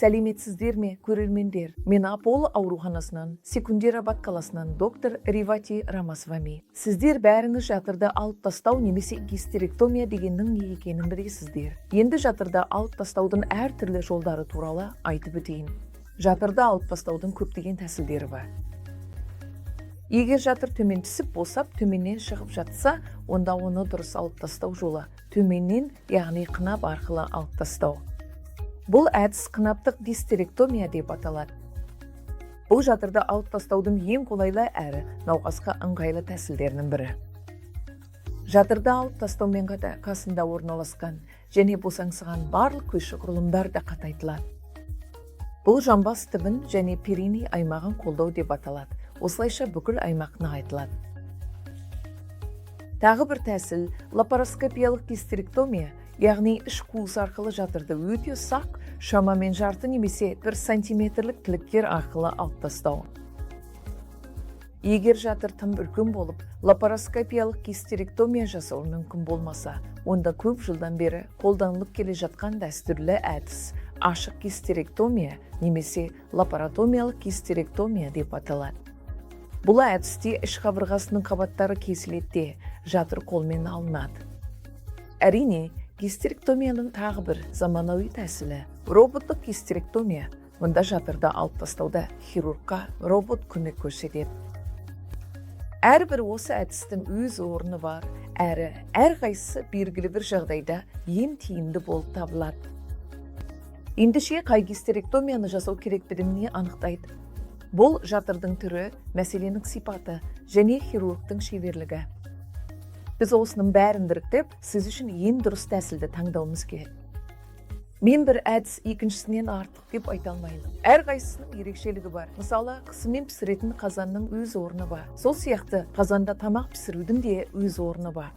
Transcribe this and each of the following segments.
Сәлеметсіздер ме, көрермендер? Мен Апол ауруханасынан, Секундерабад қаласынан доктор Ривати Рамасвами. Сіздер бәріңіз жатырды алып тастау немесе гистерэктомия дегеннің не екенін білесіздер. Енді жатырды алып тастаудың әртүрлі жолдары туралы айтып өтейін. Жатырды алып тастаудың көптеген тәсілдері бар. Егер жатыр төмен түсіп босап, төменнен шығып жатса, онда оны дұрыс алып тастау жолы төменнен, яғни қынап арқылы алып тастау. Бұл әдіс қынаптық гистерэктомия деп аталады. Бұл жатырды алып тастаудың ең қолайлы әрі науқасқа ыңғайлы тәсілдерінің бірі. Жатырды алып тастаумен қатар қасында орналасқан және босаңсыған барлық көші құрылымдар да қатайтылады. Бұл жамбас түбін және периней аймағын қолдау деп аталады. Осылайша бүкіл аймақ нығайтылады. Тағы бір тәсіл лапароскопиялық гистерэктомия, яғни іш қуыс арқылы жатырды өте сақ, шамамен жарты немесе 1 сантиметрлік тіліктер арқылы алып тастау. Егер жатыр тым үлкен болып, лапароскопиялық гистерэктомия жасау мүмкін болмаса, онда көп жылдан бері қолданылып келе жатқан дәстүрлі әдіс ашық гистерэктомия немесе лапаротомиялық гистерэктомия деп аталады. Бұл әдісте іш қабырғасының қабаттары кесіледі, жатыр қолмен алынады. Әрине, гистерэктомияның тағы бір заманауи тәсілі роботтық гистерэктомия. Мұнда жатырды алып тастауда хирургқа робот көмек көрсетеді. Әрбір осы әдістің өз орны бар, әрі әрқайсысы белгілі бір жағдайда ең тиімді болып табылады. Ендеше қай гистерэктомияны жасау керектігін анықтайды. Бұл жатырдың түрі, мәселенің сипаты және хирургтың шеберлігі. Біз осының бәрін біріктіріп, сіз үшін ең дұрыс тәсілді таңдауымыз керек. Мен бір әдіс екіншісінен артық деп айта алмаймын. Әрқайсысының ерекшелігі бар. Мысалы, қысымен пісіретін қазанның өз орны бар. Сол сияқты қазанда тамақ пісірудің де өз орны бар.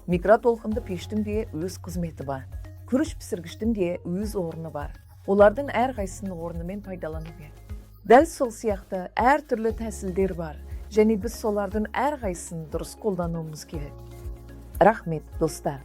Микротолқынды пештің де өз қызметі бар. Күріш пісіргіштің де өз орны бар. Олардың әрқайсының орнымен пайдалану керек. Дәл сол сияқты әртүрлі тәсілдер бар, және біз солардың әрқайсысын дұрыс қолдануымыз керек. Рахмет, достар.